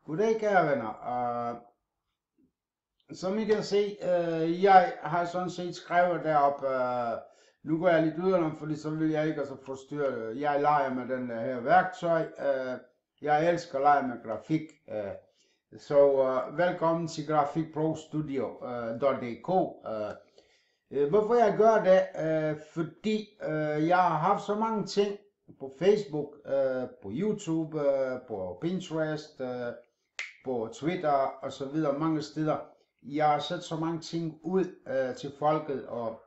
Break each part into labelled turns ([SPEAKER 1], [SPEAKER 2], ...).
[SPEAKER 1] Goddag kære venner. Som I kan se, jeg har sådan set skrevet deroppe, nu går jeg lidt udenom, fordi så vil jeg ikke forstyrre det. Jeg leger med den her værktøj. Jeg elsker at lege med grafik. Så velkommen til grafikprostudio.dk. Hvorfor jeg gør det? Fordi jeg har haft så mange ting på Facebook, på YouTube, på Pinterest, på Twitter og så videre, mange steder. Jeg har sat så mange ting ud til folket og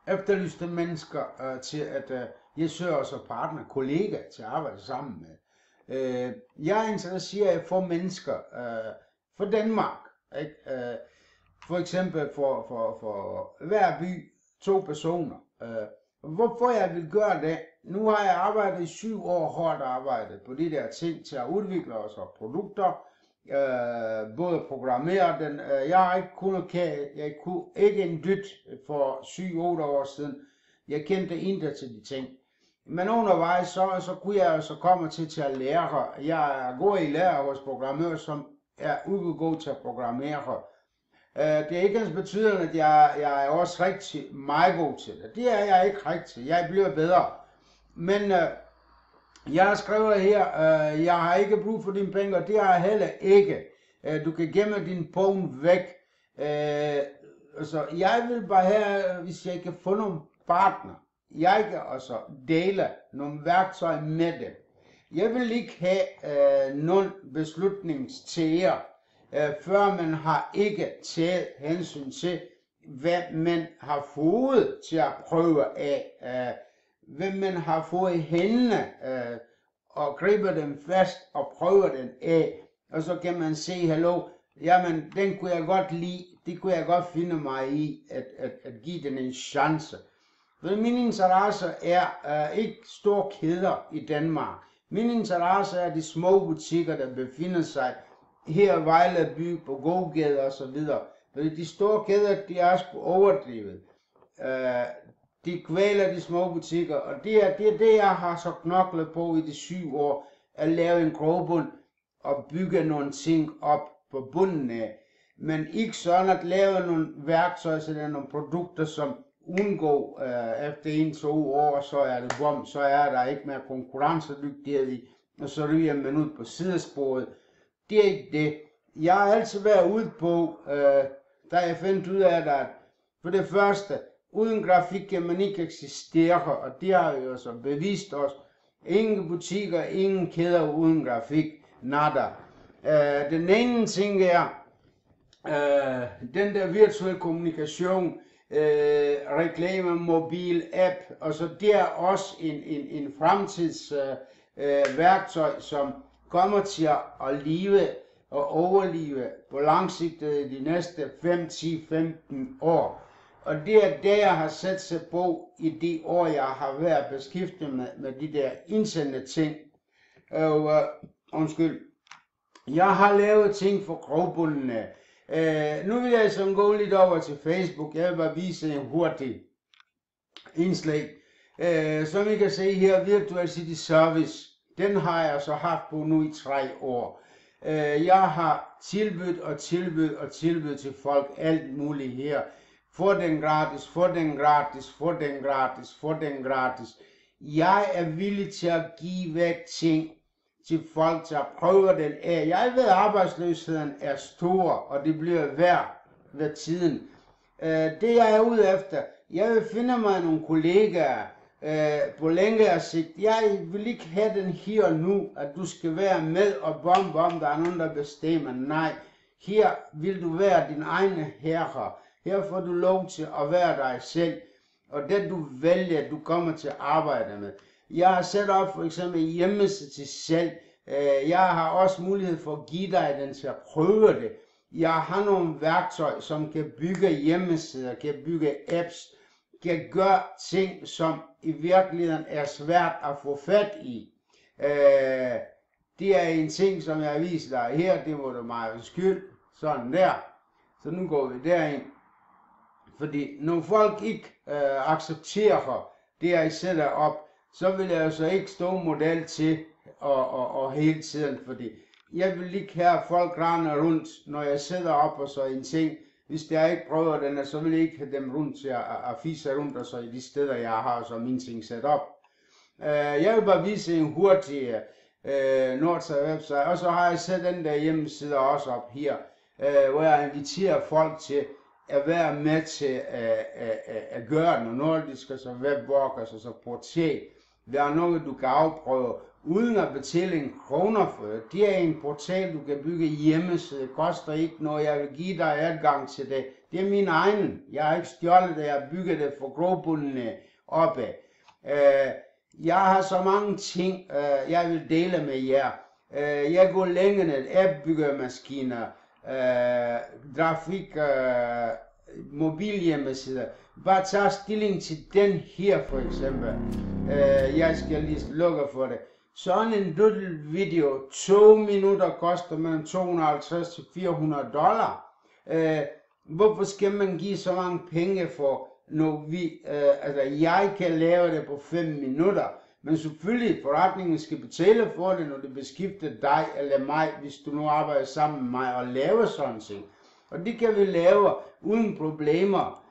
[SPEAKER 1] efterlyste mennesker til at jeg søger også partner, kollega til at arbejde sammen med. Jeg er interesseret for mennesker for Danmark, ikke? For eksempel for hver by 2 personer. Hvorfor jeg vil gøre det? Nu har jeg arbejdet i 7 år, hårdt arbejdet på de der ting til at udvikle os og produkter, både programmere den. Jeg har ikke jeg kunne ikke en dyt for 7-8 år siden. Jeg kendte intet til de ting. Men undervejs så kunne jeg så komme til at lære. Jeg går i lære hos programmører, som er udgået til at programmere. Det er ikke ens betydende, at jeg er også rigtig meget god til det. Det er jeg ikke rigtig. Jeg bliver bedre. Men jeg har skrevet her, jeg har ikke brug for dine penge, og det har jeg heller ikke. Du kan gemme din phone væk. Så jeg vil bare have, hvis jeg kan få nogle partner, jeg kan også dele nogle værktøjer med dem. Jeg vil ikke have nogen beslutningstager, før man har ikke taget hensyn til, hvad man har fået til at prøve af, hvem man har fået i hænderne, og griber dem fast og prøver den af, og så kan man se, hallo, jamen den kunne jeg godt lide, det kunne jeg godt finde mig i, at give den en chance. For min interesse er ikke store kæder i Danmark. Min interesse er de små butikker, der befinder sig her i Vejle by på gågader og så videre. Fordi de store kæder, de er sgu overdrevet. De kvæler de små butikker, og det er det, jeg har så knoklet på i de 7 år, at lave en grobund og bygge nogle ting op på bunden af. Men ikke sådan at lave nogle værktøjer, så der er nogle produkter, som undgår efter 1-2 år, så er det bom, så er der ikke mere konkurrencedygtighed i, og så ryger man ud på sidesporet. Det er ikke det. Jeg har altid været ude på, da jeg fandt ud af, at for det første, uden grafik kan man ikke eksistere, og det har jo så bevist os. Ingen butikker, ingen kæder uden grafik, nada. Den ene ting er, den der virtuelle kommunikation, reklame, mobil, app, og så det er også en fremtids værktøj, som kommer til at leve og overleve på lang sigt de næste 5, 10, 15 år. Og det er det, jeg har sat sig på i de år, jeg har været beskæftiget med de der internetting. Og jeg har lavet ting for grovbunden. Nu vil jeg så gå lidt over til Facebook. Jeg vil bare vise en hurtig indslag. Som I kan se her, Virtual City Service. Den har jeg så haft på nu i 3 år. Jeg har tilbudt til folk alt muligt her. Få den gratis, få den gratis, få den gratis, få den gratis. Jeg er villig til at give væk ting til folk til at prøve den af. Jeg ved, at arbejdsløsheden er stor, og det bliver værd ved tiden. Det jeg er ude efter, jeg vil finde mig nogle kollegaer på længere sigt. Jeg vil ikke have den her nu, at du skal være med og bom, der er nogen, der bestemmer. Nej, her vil du være din egen herre. Her får du lov til at være dig selv, og det du vælger, du kommer til at arbejde med. Jeg har sat op for eksempel hjemmeside til selv. Jeg har også mulighed for at give dig den til at prøve det. Jeg har nogle værktøjer, som kan bygge hjemmesider, kan bygge apps, kan gøre ting, som i virkeligheden er svært at få fat i. Det er en ting, som jeg viser dig her, det må du meget skyld, sådan der. Så nu går vi derind. Fordi når folk ikke accepterer det, jeg sætter op, så vil jeg så ikke stå model til og hele tiden, fordi jeg vil ikke have folk render rundt, når jeg sidder op og så en ting. Hvis jeg ikke prøver den, så vil jeg ikke have dem rundt til at fise rundt og så i de steder, jeg har så mine ting sat op. Jeg vil bare vise en hurtig Nordside website, og så har jeg sat den der hjemmeside også op her, hvor jeg inviterer folk til at være med til at gøre noget nordisk, og så webwalkers og så portal. Det er noget, du kan afprøve uden at betale en kroner for det. Det er en portal, du kan bygge hjemmeside. Det koster ikke noget. Jeg vil give dig adgang til det. Det er min egen. Jeg har ikke stjålet det. Jeg bygger det for gråbundene opad. Jeg har så mange ting, jeg vil dele med jer. Jeg går længere ned. App-byggemaskiner, grafik, mobilhjemmesider. Bare tag stilling til den her for eksempel. Jeg skal lige lukke for det. Sådan en doodle video, 2 minutter koster mellem $250 til $400. Hvorfor skal man give så mange penge for, når jeg kan lave det på 5 minutter? Men selvfølgelig, forretningen skal betale for det, når det beskifter dig eller mig, hvis du nu arbejder sammen med mig og laver sådan ting. Og det kan vi lave uden problemer.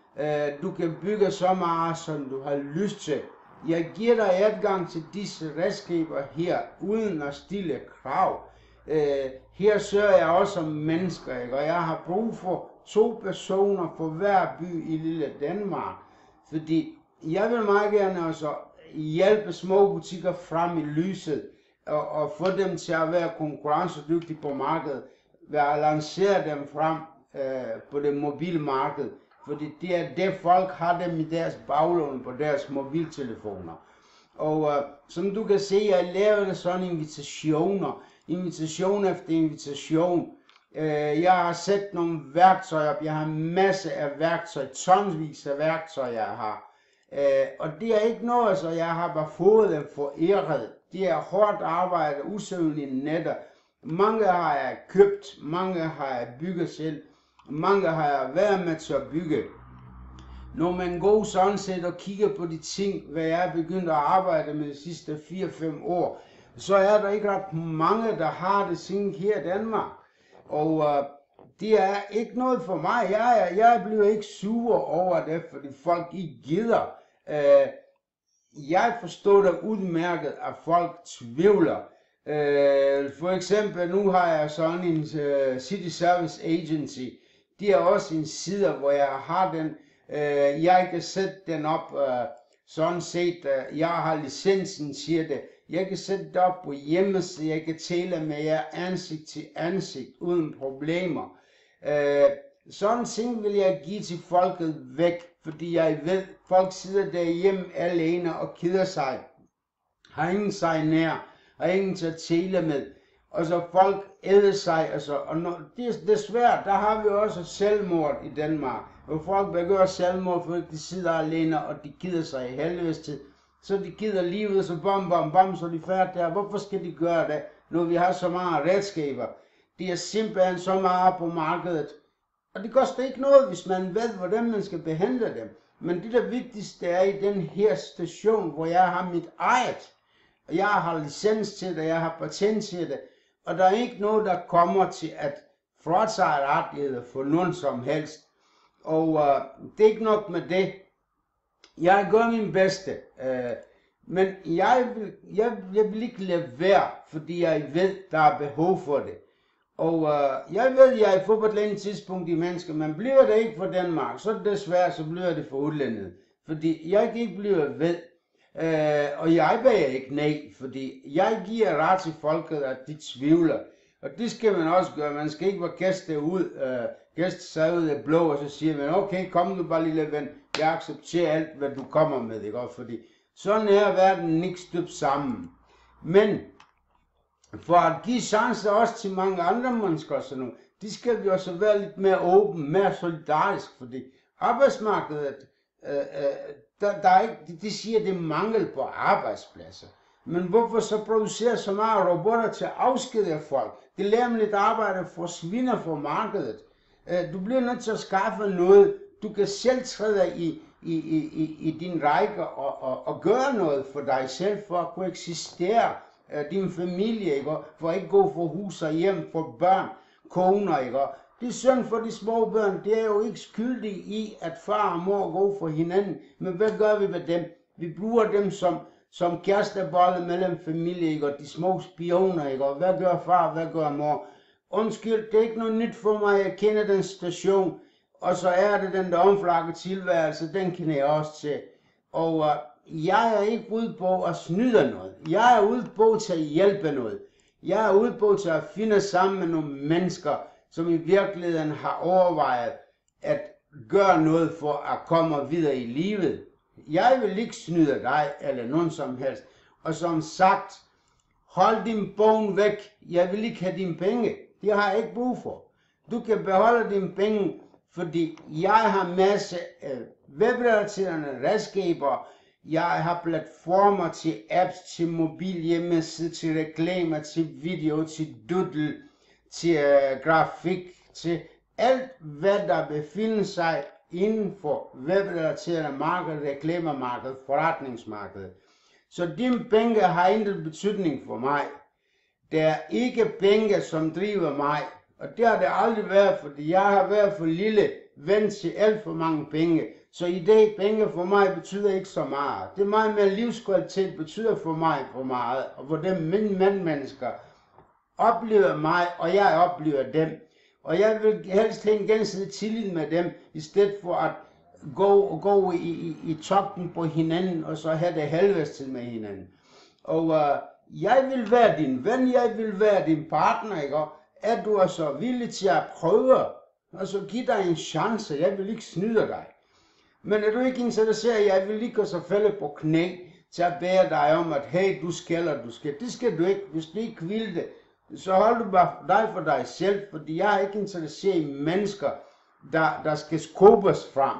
[SPEAKER 1] Du kan bygge så meget, som du har lyst til. Jeg giver dig adgang til disse redskaber her, uden at stille krav. Her søger jeg også om mennesker, ikke? Og jeg har brug for 2 personer for hver by i lille Danmark. Fordi jeg vil meget gerne også hjælpe små butikker frem i lyset, og få dem til at være konkurrencedygtige på markedet, ved at lancere dem frem på det mobile marked. Fordi det er det, folk har dem i deres baglån på deres mobiltelefoner. Og som du kan se, jeg laver det sådan invitationer. Invitation efter invitation. Jeg har sat nogle værktøjer op. Jeg har masser af værktøjer, tonsvis af værktøjer, jeg har. Og det er ikke noget, så jeg har bare fået dem foræret. Det er hårdt arbejde, usøvnlige nætter. Mange har jeg købt, mange har jeg bygget selv. Mange har jeg været med til at bygge. Når man går sådan set og kigger på de ting, hvad jeg er begyndt at arbejde med de sidste 4-5 år, så er der ikke ret mange, der har det ting her i Danmark. Og det er ikke noget for mig. Jeg bliver ikke sur over det, fordi folk ikke gider. Jeg forstår det udmærket, at folk tvivler. For eksempel, nu har jeg sådan en City Service Agency. Det er også en side, hvor jeg har den. Jeg kan sætte den op, sådan set, jeg har licensen til det. Jeg kan sætte det op på hjemmesiden, jeg kan tale med jer ansigt til ansigt, uden problemer. Sådan ting vil jeg give til folket væk, fordi jeg ved, folk sidder derhjemme alene og keder sig. Har ingen sig nær, har ingen til at tale med. Og så folk æder sig, altså, og det er svært, der har vi også selvmord i Danmark. Hvor folk begår selvmord, fordi de sidder alene, og de gider sig i helvedes tid. Så de gider livet, så bam, så de færdige der. Hvorfor skal de gøre det, når vi har så mange redskaber? Det er simpelthen så meget på markedet. Og det koster ikke noget, hvis man ved, hvordan man skal behandle dem. Men det der vigtigste er i den her station, hvor jeg har mit eget. Jeg har licens til det, jeg har patent til det. Og der er ikke noget, der kommer til at fratage rettigheder for nogen som helst. Og det er ikke nok med det. Jeg gør min bedste. Men jeg vil ikke lade være, fordi jeg ved, der er behov for det. Og jeg ved, jeg får på et eller andet tidspunkt i mennesker, men bliver det ikke for Danmark, så desværre, så bliver det for udlandet. Fordi jeg kan ikke blive ved. Og jeg bager ikke nej, fordi jeg giver ret til folket, at de tvivler. Og det skal man også gøre. Man skal ikke bare kaste sig ud af blå, og så siger man, okay, kom du bare lille ven, jeg accepterer alt, hvad du kommer med, ikke? Fordi sådan er verden ikke støbt sammen. Men for at give chancer også til mange andre mennesker, så nu, de skal vi også være lidt mere åben, mere solidarisk, fordi arbejdsmarkedet, der er ikke, de siger, det er mangel på arbejdspladser. Men hvorfor så producere så meget robotter til at afskedige folk? Det lader man lidt arbejde forsvinder fra markedet. Du bliver nødt til at skaffe noget. Du kan selv træde i din række og gøre noget for dig selv for at kunne eksistere. din familie, ikke? For ikke gå for hus og hjem, for børn, koner, ikke? Det er synd for de små børn, det er jo ikke skyldige i, at far og mor går for hinanden, men hvad gør vi med dem? Vi bruger dem som kærestebolle mellem familie, ikke? Og de små spioner, ikke? Og hvad gør far, hvad gør mor? Undskyld, det er ikke noget nyt for mig, jeg kender den situation, og så er det den der omflakkede tilværelse, den kender jeg også til. Og jeg er ikke ude på at snyde noget. Jeg er ude på til at hjælpe noget. Jeg er ude på til at finde sammen med nogle mennesker, som i virkeligheden har overvejet at gøre noget for at komme videre i livet. Jeg vil ikke snyde dig eller nogen som helst. Og som sagt, hold din bog væk. Jeg vil ikke have dine penge. Det har jeg ikke brug for. Du kan beholde dine penge, fordi jeg har masse webrelaterede redskaber. Jeg har platformer til apps, til mobilhjemmeside, til reklamer, til video, til doodle, til grafik, til alt hvad der befinder sig inden for webrelateret marked, reklamemarked, forretningsmarked. Så dine penge har intet betydning for mig. Det er ikke penge, som driver mig. Og det har det aldrig været, fordi jeg har været for lille ven til alt for mange penge. Så i dag, penge for mig betyder ikke så meget. Det er meget mere livskvalitet betyder for mig for meget. Og hvordan mine mennesker oplever mig, og jeg oplever dem. Og jeg vil helst have en gensidig tillid med dem, i stedet for at gå i togten på hinanden, og så have det halvvejs med hinanden. Og jeg vil være din ven, jeg vil være din partner, ikke? Er du altså villig til at prøve, og så give dig en chance, jeg vil ikke snyde dig. Men er du ikke interesseret, jeg vil ikke så falde på knæ til at bære dig om, at hey, du skal. Det skal du ikke, hvis du ikke vil det. Så hold du bare dig for dig selv, fordi jeg er ikke interesseret i mennesker, der skal skubbes frem.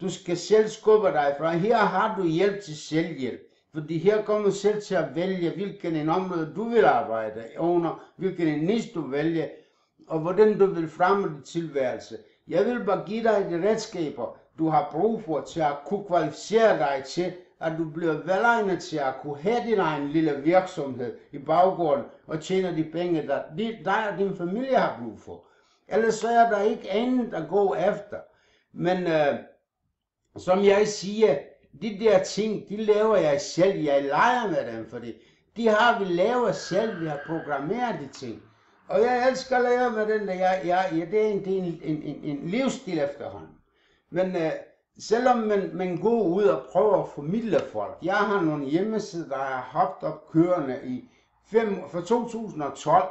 [SPEAKER 1] Du skal selv skubbe dig frem. Her har du hjælp til selvhjælp. Fordi her kommer du selv til at vælge, hvilken en område du vil arbejde under, hvilken en niche du vælger, og hvordan du vil fremme din tilværelse. Jeg vil bare give dig de redskaber, du har brug for til at kunne kvalificere dig til, at du bliver velegnet til at kunne have din egen lille virksomhed i baggrunden og tjene de penge, der dig og din familie har brug for. Ellers så er der ikke andet at gå efter. Men som jeg siger, de der ting, de laver jeg selv. Jeg leger med dem, fordi de har vi lavet selv. Vi har programmeret de ting. Og jeg elsker at lave med den der. Det er en livsstil efterhånden. Men selvom man går ud og prøver at formidle folk. Jeg har nogle hjemmesider, der har haft op kørende fra 2012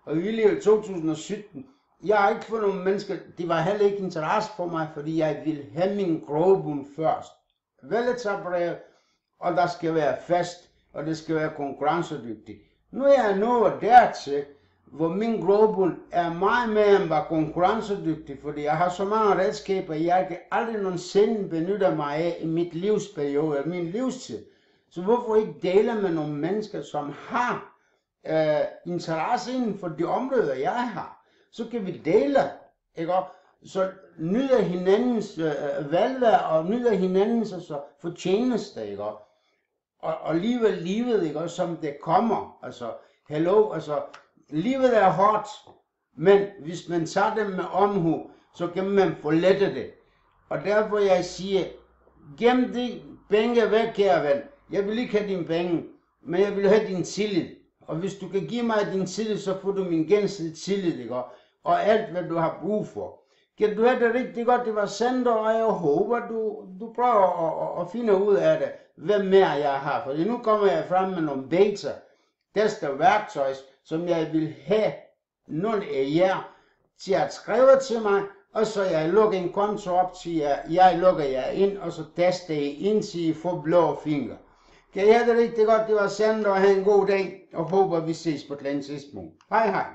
[SPEAKER 1] og i 2017. Jeg har ikke fået nogle mennesker, det var heller ikke interesse for mig, fordi jeg ville have min grobund først. Veletableret, og der skal være fast, og det skal være konkurrencedygtigt. Nu er jeg nået dertil, hvor min grobund er meget mere end bare konkurrencedygtig, fordi jeg har så mange redskaber, jeg kan aldrig nogensinde benytte mig af i mit livsperiode, min livstid. Så hvorfor ikke dele med nogle mennesker, som har interesse inden for de områder, jeg har? Så kan vi dele, ikke? Så nyder hinandens velvære og nyder hinandens fortjeneste, ikke? Og livet, ikke? Som det kommer, livet er hårdt, men hvis man tager det med omhu, så kan man forlette det. Og derfor jeg siger, gem de penge væk, kære ven. Jeg vil ikke have dine penge, men jeg vil have din tillid. Og hvis du kan give mig din tillid, så får du min gensidige tillid, ikke? Og alt, hvad du har brug for. Kan du have det rigtig godt, det var sandt, og jeg håber, du prøver at finde ud af det, hvad mere jeg har. For nu kommer jeg frem med nogle beta, tester værktøj, som jeg vil have nogle af jer til at skrive til mig, og så jeg lukker en konto op til jer, jeg lukker jer ind, og så tester I indtil I får blå fingre. Kan I have det rigtig godt, det var sandt, og have en god dag, og håber vi ses på et eller andet tidspunkt. Hej hej.